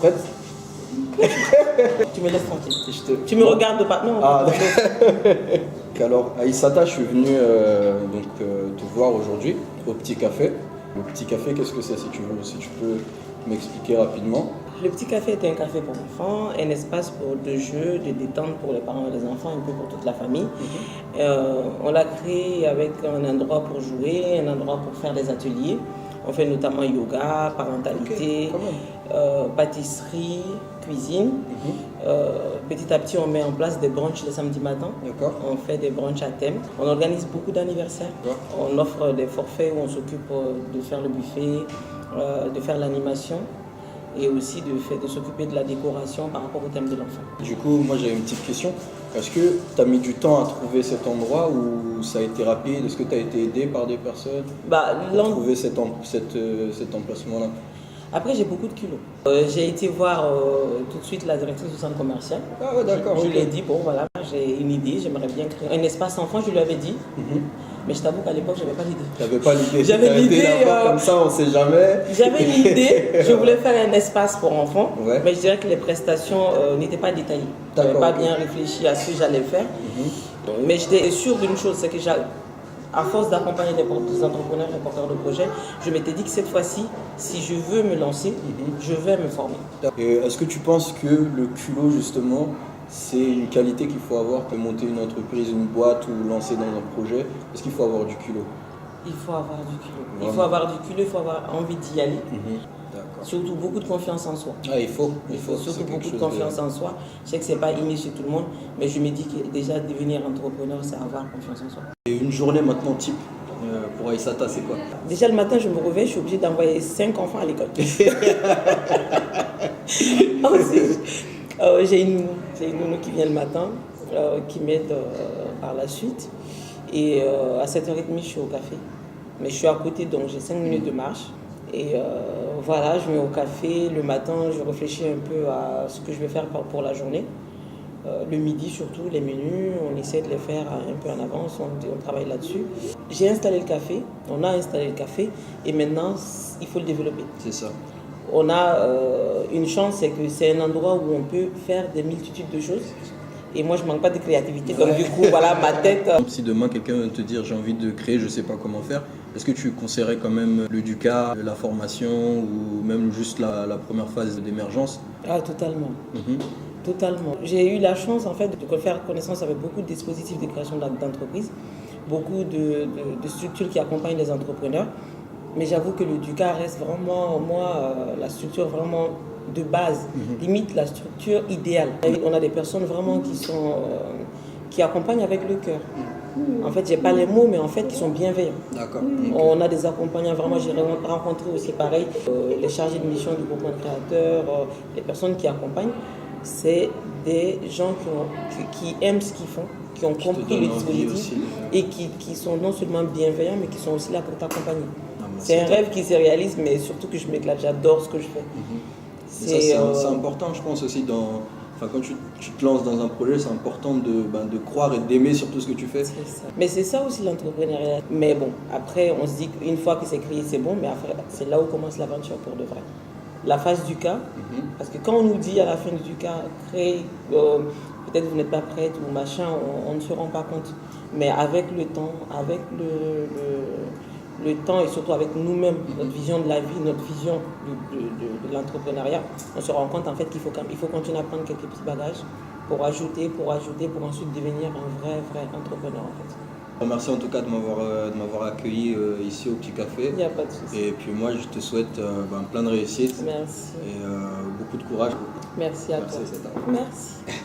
Prête? Tu me laisses tranquille. Tu me regardes pas. Non. Ah, alors, Aïssata, je suis venu te voir aujourd'hui au Petit Café. Le Petit Café, qu'est-ce que c'est, si tu peux m'expliquer rapidement? Le Petit Café est un café pour enfants, un espace de jeu, de détente pour les parents et les enfants, un peu pour toute la famille. On l'a créé avec un endroit pour jouer, un endroit pour faire des ateliers. On fait notamment yoga, parentalité, pâtisserie, cuisine. Petit à petit, on met en place des brunchs le samedi matin. On fait des brunchs à thème. On organise beaucoup d'anniversaires. On offre des forfaits où on s'occupe de faire le buffet, de faire l'animation et aussi de s'occuper de la décoration par rapport au thème de l'enfant. Du coup, moi j'ai une petite question. Est-ce que tu as mis du temps à trouver cet endroit ou ça a été rapide? Est-ce que tu as été aidé par des personnes pour trouver cet emplacement-là? Après, j'ai beaucoup de culot. J'ai été voir tout de suite la directrice du centre commercial. Ah ouais, d'accord. Je lui ai dit, bon voilà, j'ai une idée, j'aimerais bien créer un espace enfant, je lui avais dit. Mais je t'avoue qu'à l'époque, je n'avais pas l'idée. Tu n'avais pas l'idée? J'avais l'idée. Comme ça, on ne sait jamais. J'avais l'idée, je voulais faire un espace pour enfants, mais je dirais que les prestations n'étaient pas détaillées. Je n'avais pas bien réfléchi à ce que j'allais faire. Mais j'étais sûre d'une chose, c'est que à force d'accompagner des entrepreneurs et porteurs de projets, je m'étais dit que cette fois-ci, si je veux me lancer, je vais me former. Est-ce que tu penses que le culot, justement, c'est une qualité qu'il faut avoir pour monter une entreprise, une boîte ou lancer dans un projet? Est-ce qu'il faut avoir du culot? Il faut avoir du culot. Il faut avoir du culot, il faut avoir envie d'y aller. Surtout beaucoup de confiance en soi. Ah, il faut surtout beaucoup de confiance en soi. Je sais que ce n'est pas inné chez tout le monde, mais je me dis que déjà devenir entrepreneur, c'est avoir confiance en soi. Et une journée maintenant type pour Aïssata, c'est quoi? Déjà le matin, je me réveille, je suis obligée d'envoyer 5 enfants à l'école. J'ai une nounou qui vient le matin, qui m'aide par la suite. Et à 7h30, je suis au café. Mais je suis à côté, donc j'ai 5 minutes de marche. Et voilà, je vais au café. Le matin, je réfléchis un peu à ce que je vais faire pour la journée. Le midi surtout, les menus, on essaie de les faire un peu en avance, on travaille là-dessus. J'ai installé le café, on a installé le café et maintenant, il faut le développer. C'est ça. On a une chance, c'est que c'est un endroit où on peut faire des multitudes de choses. Et moi, je ne manque pas de créativité. Donc du coup, voilà, ma tête... Si demain, quelqu'un vient te dire « j'ai envie de créer, je ne sais pas comment faire », est-ce que tu conseillerais quand même le DUCA, la formation ou même juste la première phase d'émergence? Ah, totalement. Totalement. J'ai eu la chance en fait de faire connaissance avec beaucoup de dispositifs de création d'entreprises, beaucoup de structures qui accompagnent les entrepreneurs. Mais j'avoue que le DUCA reste vraiment, moi, la structure vraiment de base, limite la structure idéale. On a des personnes vraiment qui accompagnent avec le cœur. En fait, j'ai pas les mots, mais en fait, qui sont bienveillants. D'accord. On a des accompagnants, vraiment, j'ai rencontré aussi pareil, les chargés de mission du groupement de créateurs, les personnes qui accompagnent. C'est des gens qui aiment ce qu'ils font, qui ont compris le dispositif et qui sont non seulement bienveillants, mais qui sont aussi là pour t'accompagner. C'est un rêve qui se réalise, mais surtout que je m'éclate, j'adore ce que je fais. C'est important, je pense aussi, quand tu te lances dans un projet, c'est important de croire et d'aimer surtout ce que tu fais. C'est ça. Mais c'est ça aussi l'entrepreneuriat. Mais bon, après, on se dit qu'une fois que c'est créé, c'est bon, mais après, c'est là où commence l'aventure pour de vrai. La phase du cas, parce que quand on nous dit à la fin du cas, créer, peut-être vous n'êtes pas prête ou machin, on ne se rend pas compte. Mais avec le temps, avec le temps et surtout avec nous-mêmes, notre vision de la vie, notre vision de l'entrepreneuriat, on se rend compte en fait qu'il faut continuer à prendre quelques petits bagages pour ajouter, pour ensuite devenir un vrai entrepreneur en fait. Merci en tout cas de m'avoir accueilli ici au Petit Café. Il n'y a pas de souci. Et puis moi, je te souhaite plein de réussite. Merci. Et beaucoup de courage. Merci à toi. Merci.